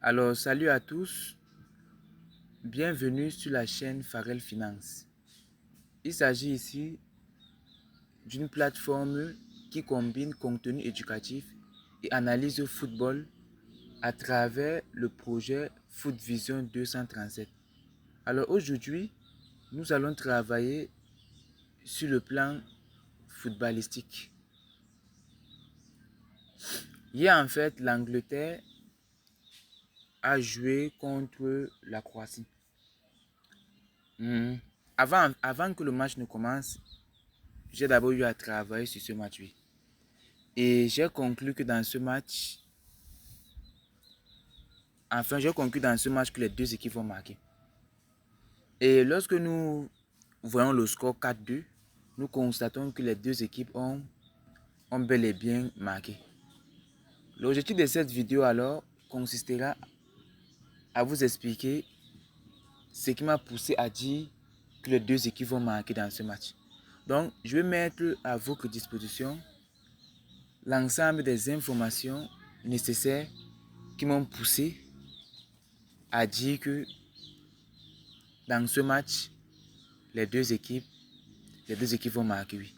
Alors, salut à tous, bienvenue sur la chaîne Farel Finance. Il s'agit ici d'une plateforme qui combine contenu éducatif et analyse football à travers le projet Foot Vision 237. Alors aujourd'hui, nous allons travailler sur le plan footballistique. Hier, en fait, l'Angleterre a joué contre la Croatie. Avant que le match ne commence, j'ai d'abord eu à travailler sur ce match, oui. Et j'ai conclu que dans ce match, que les deux équipes vont marquer. Et lorsque nous voyons le score 4-2, nous constatons que les deux équipes ont bel et bien marqué. L'objectif de cette vidéo alors consistera à vous expliquer ce qui m'a poussé à dire que les deux équipes vont marquer dans ce match. Donc, je vais mettre à votre disposition l'ensemble des informations nécessaires qui m'ont poussé à dire que dans ce match, les deux équipes vont marquer, oui.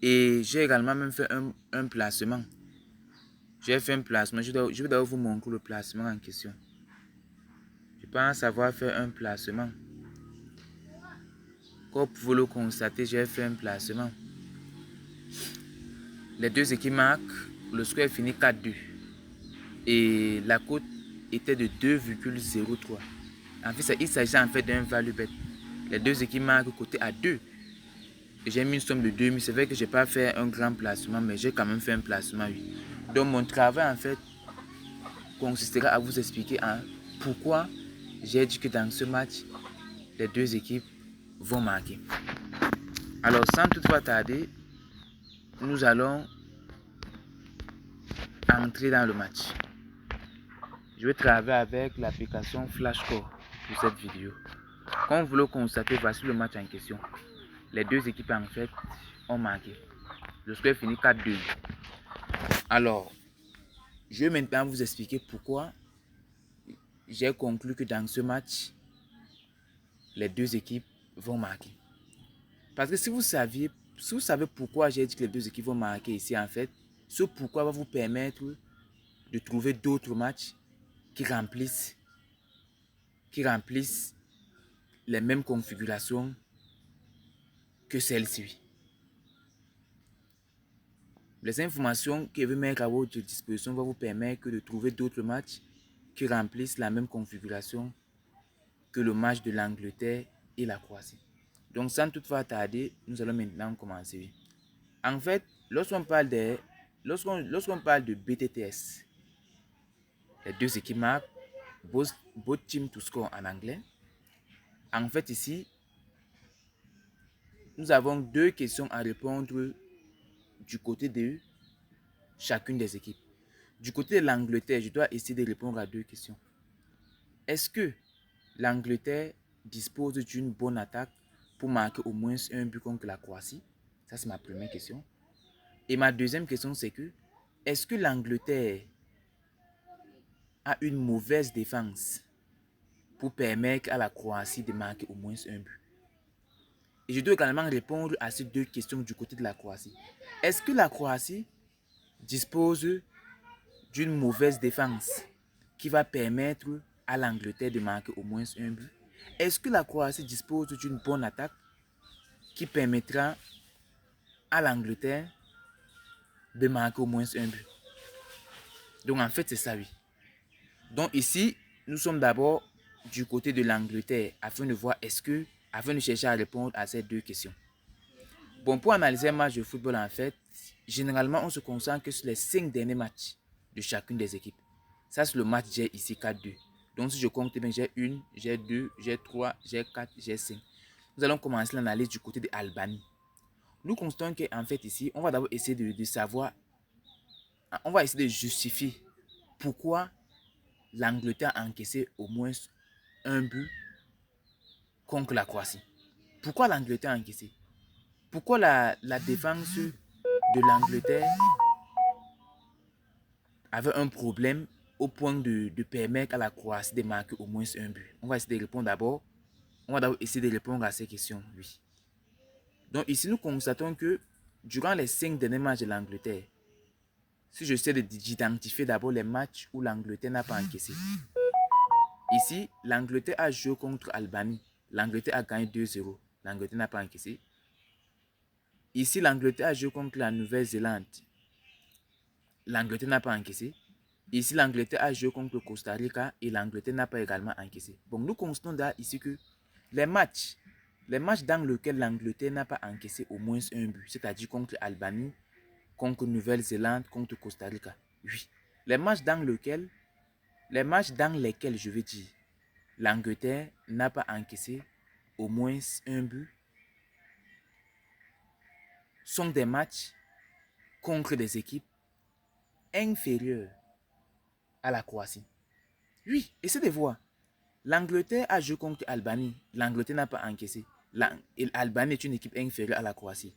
Et j'ai également même fait un placement. J'ai fait un placement. Je vais d'abord vous montrer le placement en question. Je pense avoir fait un placement. Comme vous le constatez, j'ai fait un placement. Les deux équipes marquent. Le score est fini 4-2. Et la cote était de 2,03. En fait, il s'agit en fait d'un value bet. Les deux équipes marquent côté à 2. J'ai mis une somme de 2000. C'est vrai que je n'ai pas fait un grand placement, mais j'ai quand même fait un placement, oui. Donc mon travail en fait consistera à vous expliquer pourquoi j'ai dit que dans ce match, les deux équipes vont marquer. Alors sans toutefois tarder, nous allons entrer dans le match. Je vais travailler avec l'application Flashcore pour cette vidéo. Comme vous le constatez, voici le match en question. Les deux équipes en fait ont marqué. Le score est fini 4-2. Alors, je vais maintenant vous expliquer pourquoi j'ai conclu que dans ce match, les deux équipes vont marquer. Parce que si vous savez pourquoi j'ai dit que les deux équipes vont marquer ici, en fait, ce pourquoi va vous permettre de trouver d'autres matchs qui remplissent les mêmes configurations que celle-ci. Les informations que je vais mettre à votre disposition vont vous permettre de trouver d'autres matchs qui remplissent la même configuration que le match de l'Angleterre et la Croatie. Donc sans toutefois tarder, nous allons maintenant commencer. En fait, lorsqu'on parle de BTTS, les deux équipes marquent, both team to score en anglais. En fait ici, nous avons deux questions à répondre du côté de chacune des équipes. Du côté de l'Angleterre, je dois essayer de répondre à deux questions. Est-ce que l'Angleterre dispose d'une bonne attaque pour marquer au moins un but contre la Croatie? Ça, c'est ma première question. Et ma deuxième question, c'est que est-ce que l'Angleterre a une mauvaise défense pour permettre à la Croatie de marquer au moins un but? Et je dois également répondre à ces deux questions du côté de la Croatie. Est-ce que la Croatie dispose d'une mauvaise défense qui va permettre à l'Angleterre de marquer au moins un but? Est-ce que la Croatie dispose d'une bonne attaque qui permettra à l'Angleterre de marquer au moins un but? Donc en fait, c'est ça, oui. Donc ici, nous sommes d'abord du côté de l'Angleterre afin de voir afin de chercher à répondre à ces deux questions. Bon, pour analyser un match de football, en fait, généralement, on se concentre que sur les 5 derniers matchs de chacune des équipes. Ça, c'est le match j'ai ici 4-2. Donc, si je compte, j'ai 1, j'ai 2, j'ai 3, j'ai 4, j'ai 5. Nous allons commencer l'analyse du côté de l'Albanie. Nous constatons qu'en fait, ici, on va d'abord essayer de savoir, on va essayer de justifier pourquoi l'Angleterre a encaissé au moins un but contre la Croatie. Pourquoi l'Angleterre a encaissé? Pourquoi la défense de l'Angleterre avait un problème au point de permettre à la Croatie de marquer au moins un but? On va essayer de répondre d'abord. On va d'abord essayer de répondre à ces questions, oui. Donc ici, nous constatons que durant les 5 derniers matchs de l'Angleterre, si j'essaie d'identifier d'abord les matchs où l'Angleterre n'a pas encaissé. Ici, l'Angleterre a joué contre Albanie. L'Angleterre a gagné 2-0. L'Angleterre n'a pas encaissé. Ici, l'Angleterre a joué contre la Nouvelle-Zélande. L'Angleterre n'a pas encaissé. Ici, l'Angleterre a joué contre le Costa Rica et l'Angleterre n'a pas également encaissé. Bon, nous constatons ici que les matchs dans lesquels l'Angleterre n'a pas encaissé au moins un but, c'est-à-dire contre Albanie, contre Nouvelle-Zélande, contre Costa Rica. Oui. Les matchs dans lesquels, je veux dire, l'Angleterre n'a pas encaissé au moins un but sont des matchs contre des équipes inférieures à la Croatie. Oui, essayez de voir. L'Angleterre a joué contre l'Albanie. L'Angleterre n'a pas encaissé. L'Albanie est une équipe inférieure à la Croatie.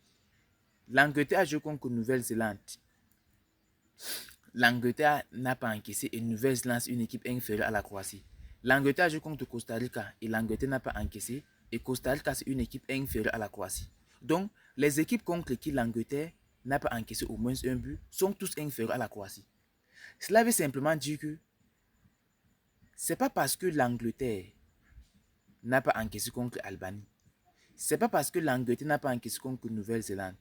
L'Angleterre a joué contre Nouvelle-Zélande. L'Angleterre n'a pas encaissé et Nouvelle-Zélande est une équipe inférieure à la Croatie. L'Angleterre a joué contre Costa Rica et l'Angleterre n'a pas encaissé et Costa Rica c'est une équipe inférieure à la Croatie. Donc, les équipes contre qui l'Angleterre n'a pas encaissé au moins un but sont tous inférieurs à la Croatie. Cela veut simplement dire que c'est pas parce que l'Angleterre n'a pas encaissé contre l'Albanie. C'est pas parce que l'Angleterre n'a pas encaissé contre Nouvelle-Zélande.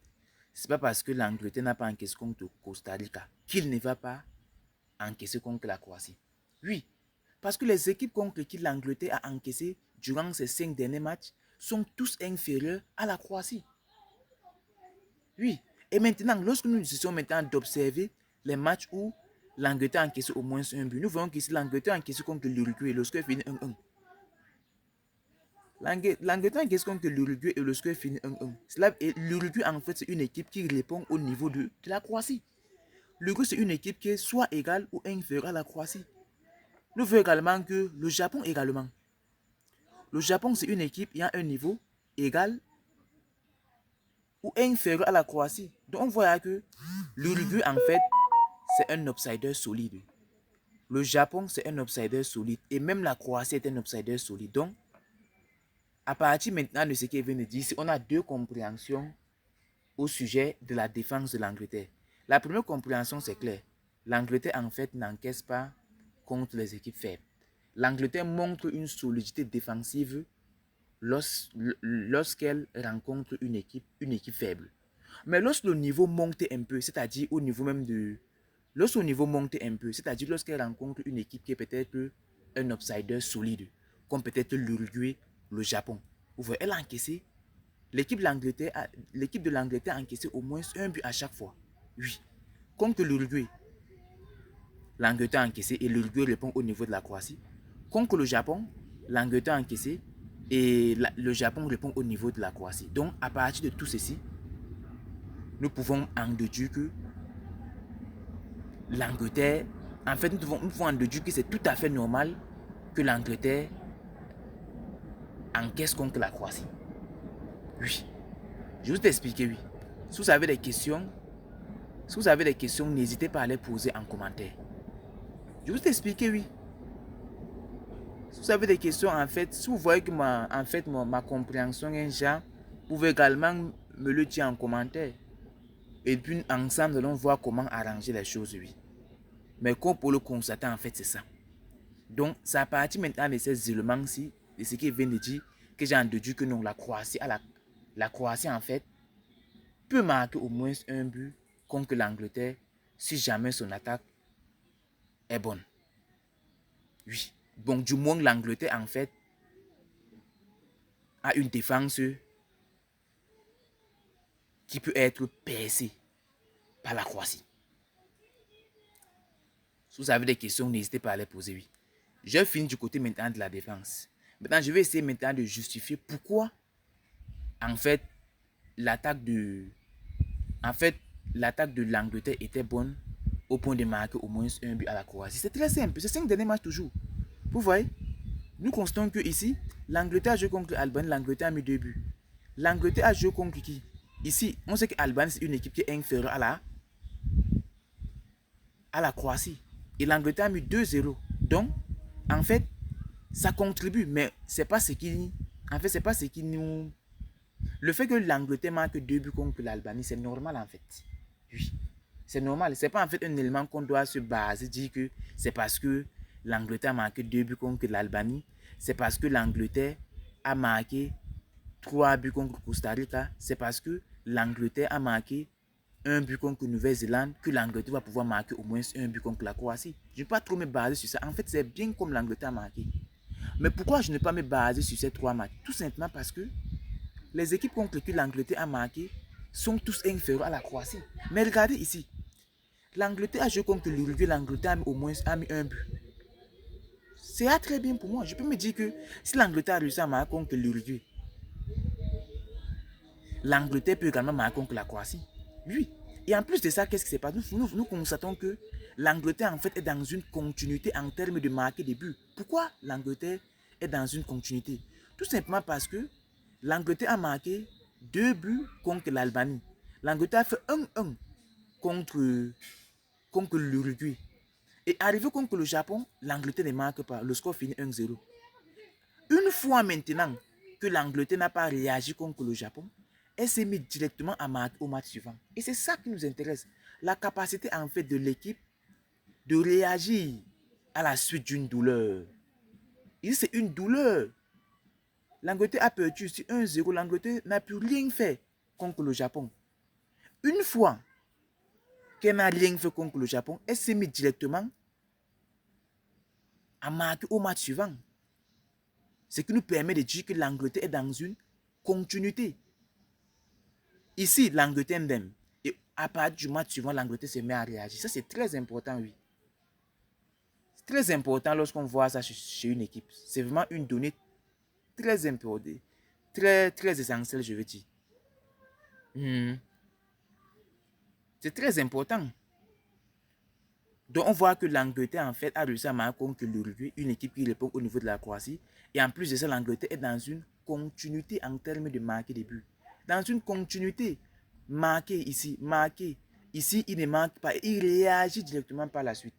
C'est pas parce que l'Angleterre n'a pas encaissé contre Costa Rica qu'il ne va pas encaisser contre la Croatie. Oui, parce que les équipes contre qui l'Angleterre a encaissé durant ces 5 derniers matchs sont tous inférieurs à la Croatie. Oui, et maintenant, lorsque nous essayons maintenant d'observer les matchs où l'Angleterre a encaissé au moins un but, nous voyons qu'ici l'Angleterre a encaissé contre l'Uruguay et le score finit 1-1. L'Angleterre a encaissé contre l'Uruguay et le score finit 1-1. Et l'Uruguay, en fait, c'est une équipe qui répond au niveau de la Croatie. L'Uruguay, c'est une équipe qui est soit égale ou inférieure à la Croatie. Nous voyons également que le Japon également. Le Japon, c'est une équipe qui a un niveau égal ou inférieur à la Croatie. Donc, on voit que l'Uruguay, en fait, c'est un outsider solide. Le Japon, c'est un outsider solide. Et même la Croatie est un outsider solide. Donc, à partir maintenant de ce qu'il vient de dire, on a deux compréhensions au sujet de la défense de l'Angleterre. La première compréhension, c'est clair. L'Angleterre, en fait, n'encaisse pas contre les équipes faibles. L'Angleterre montre une solidité défensive lorsqu'elle rencontre une équipe faible. Mais lorsque le niveau monte un peu, c'est-à-dire au niveau même de... Lorsque le niveau monte un peu, c'est-à-dire lorsqu'elle rencontre une équipe qui est peut-être un outsider solide, comme peut-être l'Uruguay, le Japon. Vous voyez, elle a encaissé. L'équipe de l'Angleterre a encaissé au moins un but à chaque fois. Oui. Contre l'Uruguay, l'Angleterre a encaissé et l'Uruguay répond au niveau de la Croatie. Contre le Japon, l'Angleterre a encaissé et le Japon répond au niveau de la Croatie. Donc, à partir de tout ceci, nous pouvons en déduire que l'Angleterre, en fait, nous pouvons en déduire que c'est tout à fait normal que l'Angleterre encaisse contre la Croatie. Oui. Je vais vous expliquer, oui. Si vous avez des questions, n'hésitez pas à les poser en commentaire. Je vais vous expliquer, oui. Si vous avez des questions, en fait, si vous voyez que ma compréhension est genre, vous pouvez également me le dire en commentaire. Et puis, ensemble, nous allons voir comment arranger les choses, oui. Mais comme pour le constater, en fait, c'est ça. Donc, c'est à partir maintenant de ces éléments-ci, de ce qu'il vient de dire, que j'ai déduit que non, la Croatie, en fait, peut marquer au moins un but contre l'Angleterre si jamais son attaque est bonne. Oui. Bon, du moins, l'Angleterre, en fait, a une défense qui peut être percée par la Croatie. Si vous avez des questions, n'hésitez pas à les poser, oui. Je finis du côté maintenant de la défense. Maintenant, je vais essayer maintenant de justifier pourquoi, en fait, l'attaque de l'Angleterre était bonne au point de marquer au moins un but à la Croatie. C'est très simple. C'est 5 derniers matchs toujours. Vous voyez, nous constatons que ici, l'Angleterre a joué contre l'Albanie, l'Angleterre a mis 2 buts. L'Angleterre a joué contre qui? Ici, on sait que l'Albanie, c'est une équipe qui est inférieure à la Croatie. Et l'Angleterre a mis 2-0. Donc, en fait, ça contribue, mais c'est pas ce qui... En fait, c'est pas ce qui nous... Le fait que l'Angleterre marque 2 buts contre l'Albanie, c'est normal en fait. Oui, c'est normal. C'est pas en fait un élément qu'on doit se baser, dire que c'est parce que l'Angleterre a marqué 2 buts contre l'Albanie, c'est parce que l'Angleterre a marqué 3 buts contre Costa Rica, c'est parce que l'Angleterre a marqué un but contre Nouvelle-Zélande que l'Angleterre va pouvoir marquer au moins un but contre la Croatie. Je ne vais pas trop me baser sur ça. En fait, c'est bien comme l'Angleterre a marqué. Mais pourquoi je ne vais pas me baser sur ces 3 matchs? Tout simplement parce que les équipes contre lesquelles l'Angleterre a marqué sont tous inférieurs à la Croatie. Mais regardez ici. L'Angleterre a joué contre l'Uruguay. L'Angleterre a au moins mis un but. C'est très bien pour moi. Je peux me dire que si l'Angleterre a réussi à marquer contre l'Uruguay, l'Angleterre peut également marquer contre la Croatie. Oui. Et en plus de ça, qu'est-ce qui s'est passé? Nous constatons que l'Angleterre en fait est dans une continuité en termes de marquer des buts. Pourquoi l'Angleterre est dans une continuité? Tout simplement parce que l'Angleterre a marqué 2 buts contre l'Albanie. L'Angleterre a fait 1-1 contre l'Uruguay. Et arrivé contre le Japon, l'Angleterre ne marque pas. Le score finit 1-0. Une fois maintenant que l'Angleterre n'a pas réagi contre le Japon, elle s'est mise directement à marquer au match suivant. Et c'est ça qui nous intéresse. La capacité en fait de l'équipe de réagir à la suite d'une douleur. Et c'est une douleur. L'Angleterre a perdu sur 1-0. L'Angleterre n'a plus rien fait contre le Japon. Une fois qu'elle n'a rien fait contre le Japon, elle s'est mise directement à marquer au match suivant. Ce qui nous permet de dire que l'Angleterre est dans une continuité. Ici, l'Angleterre même. Et à partir du match suivant, l'Angleterre se met à réagir. Ça, c'est très important, oui. C'est très important lorsqu'on voit ça chez une équipe. C'est vraiment une donnée très importante. Très, très essentielle, je veux dire. C'est très important. Donc, on voit que l'Angleterre, en fait, a réussi à marquer contre l'Uruguay, une équipe qui répond au niveau de la Croatie. Et en plus de ça, l'Angleterre est dans une continuité en termes de marquer des buts. Dans une continuité. Marquer ici, marquer. Ici, il ne marque pas. Il réagit directement par la suite.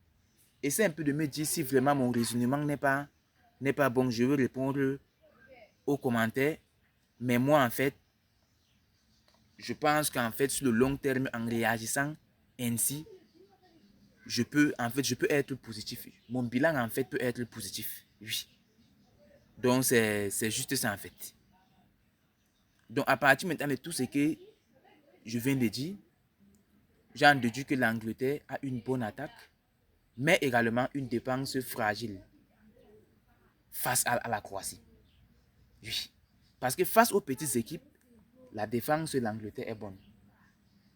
Et c'est un peu de me dire si vraiment mon raisonnement n'est pas bon. Je veux répondre aux commentaires. Mais moi, en fait, je pense qu'en fait, sur le long terme, en réagissant ainsi, je peux être positif. Mon bilan, en fait, peut être positif. Oui. Donc, c'est juste ça, en fait. Donc, à partir maintenant de tout ce que je viens de dire, j'en déduis que l'Angleterre a une bonne attaque, mais également une défense fragile face à la Croatie. Oui. Parce que face aux petites équipes, la défense de l'Angleterre est bonne.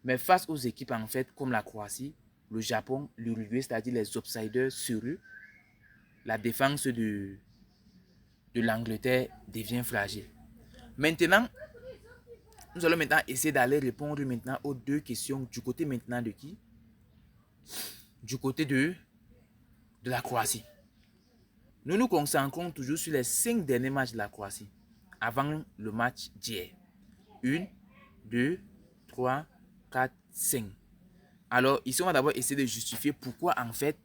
Mais face aux équipes, en fait, comme la Croatie, le Japon, l'Uruguay, c'est-à-dire les outsiders sur eux, la défense de l'Angleterre devient fragile. Maintenant, nous allons maintenant essayer d'aller répondre maintenant aux 2 questions du côté maintenant de qui? Du côté de la Croatie. Nous nous concentrons toujours sur les 5 derniers matchs de la Croatie avant le match d'hier. 1, 2, 3, 4, 5. Alors, ici, on va d'abord essayer de justifier pourquoi en fait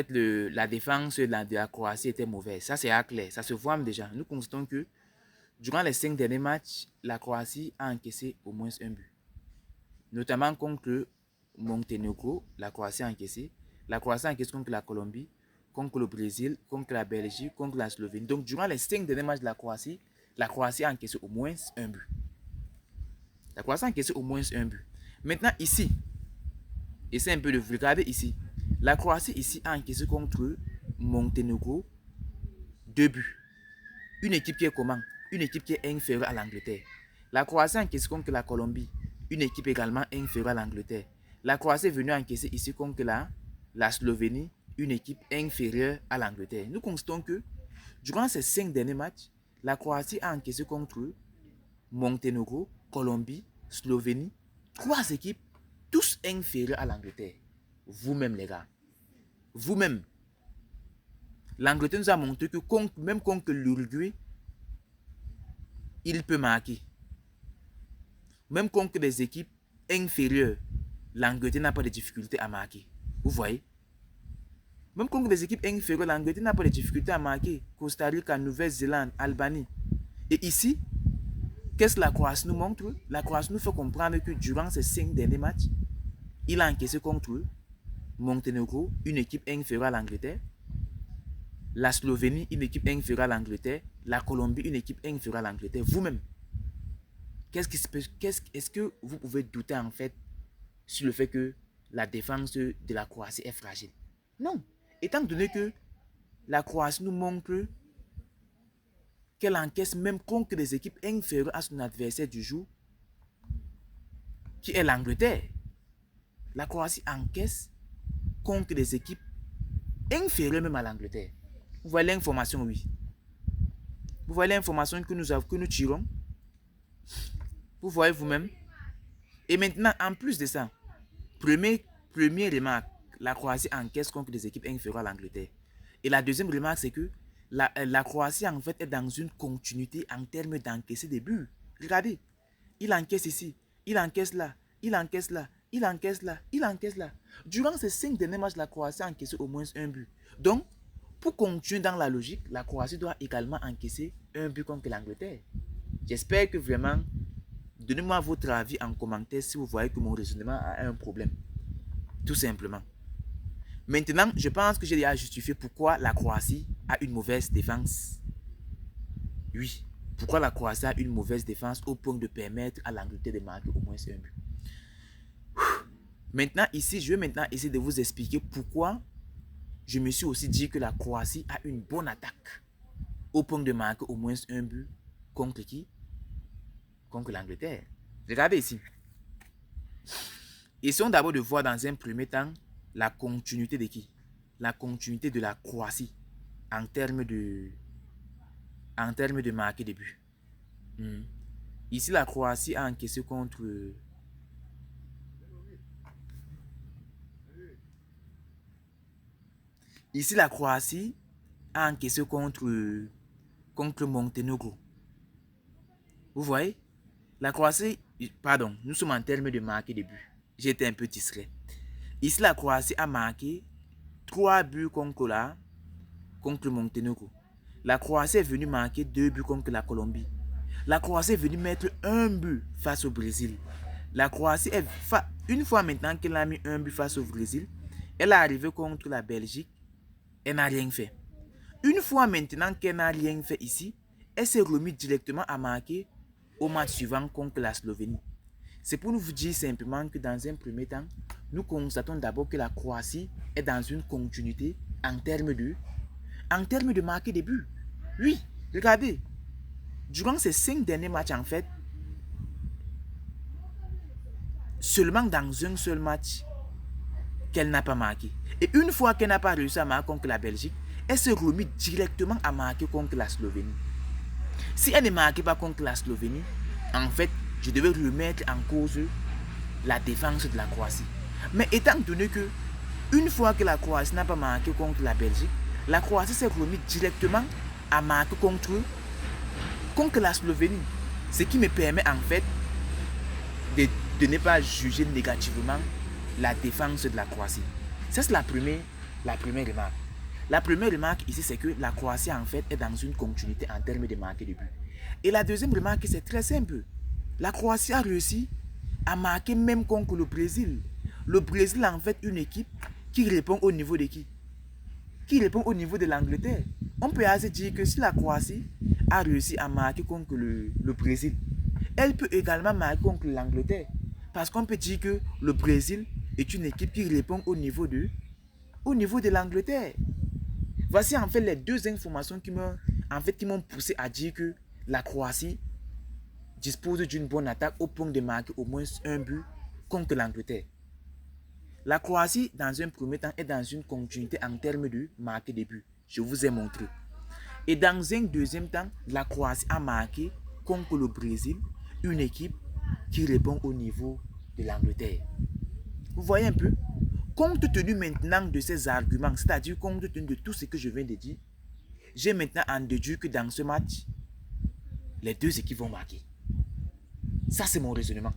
la défense de la Croatie était mauvaise. Ça, c'est clair. Ça se voit déjà. Nous constatons que durant les 5 derniers matchs, la Croatie a encaissé au moins un but. Notamment contre Monténégro, la Croatie a encaissé. La Croatie a encaissé contre la Colombie, contre le Brésil, contre la Belgique, contre la Slovénie. Donc, durant les 5 derniers matchs de la Croatie a encaissé au moins un but. La Croatie a encaissé au moins un but. Maintenant, ici, et c'est un peu de vous regarder ici, la Croatie ici a encaissé contre Monténégro 2 buts. Une équipe qui est comment? Une équipe qui est inférieure à l'Angleterre. La Croatie a encaissé contre la Colombie. Une équipe également inférieure à l'Angleterre. La Croatie est venue encaisser ici contre la Slovénie. Une équipe inférieure à l'Angleterre. Nous constatons que durant ces 5 derniers matchs, la Croatie a encaissé contre Monténégro, Colombie, Slovénie. 3 équipes, tous inférieures à l'Angleterre. Vous-même, les gars. Vous-même. L'Angleterre nous a montré que même contre l'Uruguay, il peut marquer. Même contre des équipes inférieures, l'Angleterre n'a pas de difficulté à marquer. Vous voyez? Même contre des équipes inférieures, l'Angleterre n'a pas de difficulté à marquer. Costa Rica, Nouvelle-Zélande, Albanie. Et ici, qu'est-ce que la Croatie nous montre? La Croatie nous fait comprendre que durant ces 5 derniers matchs, il a encaissé contre eux Monténégro, une équipe inférieure à l'Angleterre. La Slovénie, une équipe inférieure à l'Angleterre. La Colombie, une équipe inférieure à l'Angleterre. Vous-même, est-ce que vous pouvez douter en fait sur le fait que la défense de la Croatie est fragile? Non. Étant donné que la Croatie nous montre qu'elle encaisse même contre des équipes inférieures à son adversaire du jour, qui est l'Angleterre. La Croatie encaisse contre des équipes inférieures même à l'Angleterre. Vous voyez l'information, oui. Vous voyez l'information que nous tirons. Vous voyez vous-même. Et maintenant, en plus de ça, première remarque, la Croatie encaisse contre des équipes inférieures à l'Angleterre. Et la deuxième remarque, c'est que la Croatie, en fait, est dans une continuité en termes d'encaisser des buts. Regardez, il encaisse ici, il encaisse là, il encaisse là, il encaisse là, il encaisse là. Durant ces 5 derniers matchs, la Croatie a encaissé au moins un but. Donc, pour continuer dans la logique, la Croatie doit également encaisser un but contre l'Angleterre. J'espère que vraiment, donnez-moi votre avis en commentaire si vous voyez que mon raisonnement a un problème. Tout simplement. Maintenant, je pense que j'ai déjà justifié pourquoi la Croatie a une mauvaise défense. Oui, pourquoi la Croatie a une mauvaise défense au point de permettre à l'Angleterre de marquer au moins un but. Maintenant, ici, je vais maintenant essayer de vous expliquer pourquoi je me suis aussi dit que la Croatie a une bonne attaque au point de marquer au moins un but contre qui? Contre l'Angleterre. Regardez ici. Essayons d'abord de voir dans un premier temps la continuité de qui? La continuité de la Croatie en termes de marquer des buts. Ici, la Croatie a encaissé contre... Ici, la Croatie a encaissé contre Monténégro. Vous voyez? La Croatie... Pardon, nous sommes en termes de marquer des buts. J'ai été un peu distrait. Ici, la Croatie a marqué 3 buts contre Monténégro. La Croatie est venue marquer 2 buts contre la Colombie. La Croatie est venue mettre un but face au Brésil. La Croatie est... Une fois maintenant qu'elle a mis un but face au Brésil, elle est arrivée contre la Belgique. Elle n'a rien fait. Une fois maintenant qu'elle n'a rien fait ici, elle s'est remise directement à marquer au match suivant contre la Slovénie. C'est pour vous dire simplement que dans un premier temps, nous constatons d'abord que la Croatie est dans une continuité en termes de marquer des buts. Oui, regardez, durant ces 5 derniers matchs en fait, seulement dans un seul match qu'elle n'a pas marqué. Et une fois qu'elle n'a pas réussi à marquer contre la Belgique, elle se remet directement à marquer contre la Slovénie. Si elle ne marquait pas contre la Slovénie, en fait, je devais remettre en cause la défense de la Croatie. Mais étant donné que, une fois que la Croatie n'a pas marqué contre la Belgique, la Croatie s'est remise directement à marquer contre la Slovénie. Ce qui me permet en fait de ne pas juger négativement la défense de la Croatie. Ça, c'est la première remarque. La première remarque ici, c'est que la Croatie en fait est dans une continuité en termes de marquer de buts. Et la deuxième remarque, c'est très simple. La Croatie a réussi à marquer même contre le Brésil. Le Brésil a en fait une équipe qui répond au niveau de qui? Qui répond au niveau de l'Angleterre. On peut assez dire que si la Croatie a réussi à marquer contre le Brésil, elle peut également marquer contre l'Angleterre. Parce qu'on peut dire que le Brésil est une équipe qui répond au niveau de l'Angleterre. Voici en fait les deux informations qui m'ont poussé à dire que la Croatie dispose d'une bonne attaque au point de marquer au moins un but contre l'Angleterre. La Croatie, dans un premier temps, est dans une continuité en termes de marquer des buts. Je vous ai montré. Et dans un deuxième temps, la Croatie a marqué contre le Brésil, une équipe qui répond au niveau de l'Angleterre. Vous voyez un peu? Compte tenu maintenant de ces arguments, c'est-à-dire compte tenu de tout ce que je viens de dire, j'ai maintenant en déduit que dans ce match, les deux équipes vont marquer. Ça, c'est mon raisonnement.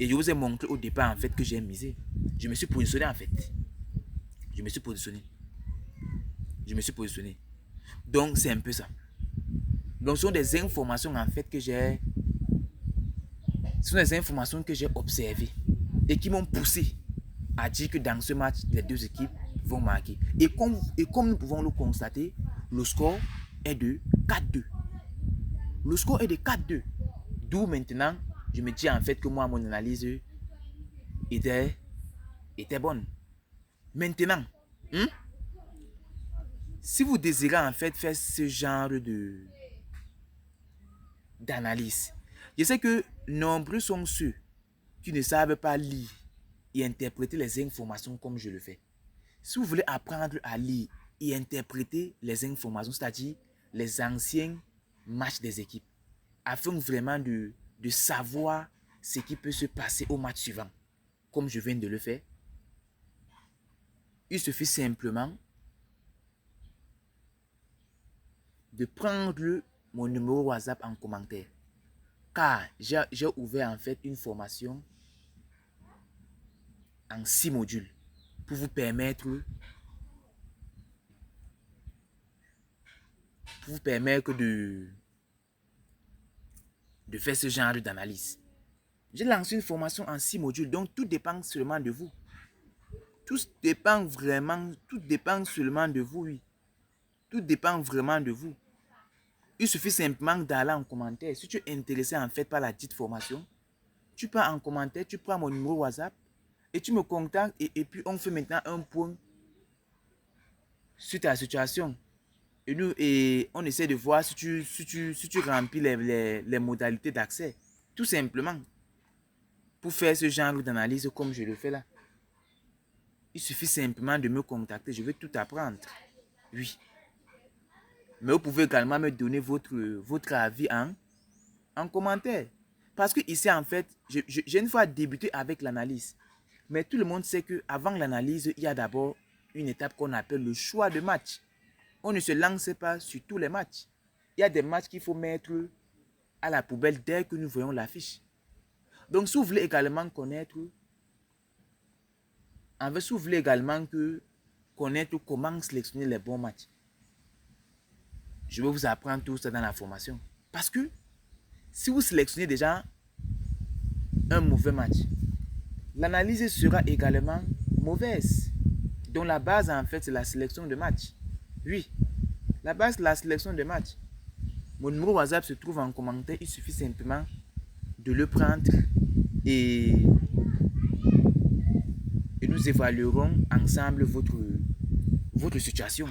Et je vous ai montré au départ, en fait, que j'ai misé. Je me suis positionné, en fait. Je me suis positionné. Je me suis positionné. Donc, c'est un peu ça. Donc, ce sont des informations, en fait, que j'ai... Ce sont des informations que j'ai observées et qui m'ont poussé à dire que dans ce match, les deux équipes vont marquer. Et comme nous pouvons le constater, le score est de 4-2. Le score est de 4-2. D'où maintenant, je me dis en fait que moi, mon analyse était bonne. Maintenant, si vous désirez en fait faire ce genre d'analyse, je sais que nombreux sont ceux qui ne savent pas lire et interpréter les informations comme je le fais. Si vous voulez apprendre à lire et interpréter les informations, c'est-à-dire les anciens matchs des équipes, afin vraiment de savoir ce qui peut se passer au match suivant, comme je viens de le faire, il suffit simplement de prendre mon numéro WhatsApp en commentaire. Car j'ai ouvert en fait une formation en 6 modules pour vous permettre de faire ce genre d'analyse. J'ai lancé une formation en 6 modules, donc tout dépend seulement de vous. Tout dépend seulement de vous, oui. Tout dépend vraiment de vous. Il suffit simplement d'aller en commentaire. Si tu es intéressé en fait par la dite formation, tu pars en commentaire, tu prends mon numéro WhatsApp et tu me contactes et puis on fait maintenant un point sur ta situation. Et on essaie de voir si tu remplis les modalités d'accès. Tout simplement. Pour faire ce genre d'analyse comme je le fais là. Il suffit simplement de me contacter. Je vais tout apprendre. Oui. Mais vous pouvez également me donner votre avis en commentaire. Parce que ici, en fait, j'ai une fois débuté avec l'analyse. Mais tout le monde sait qu'avant l'analyse, il y a d'abord une étape qu'on appelle le choix de match. On ne se lance pas sur tous les matchs. Il y a des matchs qu'il faut mettre à la poubelle dès que nous voyons l'affiche. Donc, si vous voulez également connaître, si vous voulez également connaître comment sélectionner les bons matchs, je vais vous apprendre tout ça dans la formation. Parce que si vous sélectionnez déjà un mauvais match, l'analyse sera également mauvaise. Donc la base en fait c'est la sélection de match. Oui, la base c'est la sélection de match. Mon numéro WhatsApp se trouve en commentaire. Il suffit simplement de le prendre et nous évaluerons ensemble votre situation.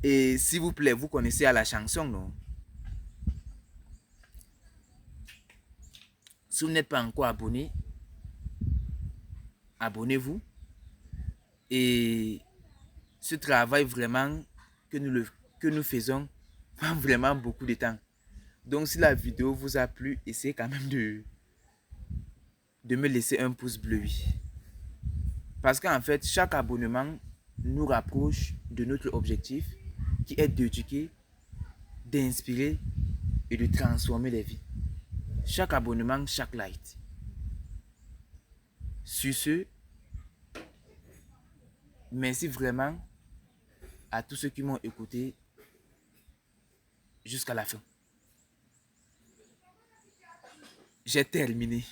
Et s'il vous plaît, vous connaissez à la chanson, non? Si vous n'êtes pas encore abonné, abonnez-vous. Et ce travail vraiment que nous faisons prend vraiment beaucoup de temps. Donc si la vidéo vous a plu, essayez quand même de me laisser un pouce bleu. Parce qu'en fait, chaque abonnement nous rapproche de notre objectif qui est d'éduquer, d'inspirer et de transformer les vies. Chaque abonnement, chaque like. Sur ce, merci vraiment à tous ceux qui m'ont écouté jusqu'à la fin. J'ai terminé.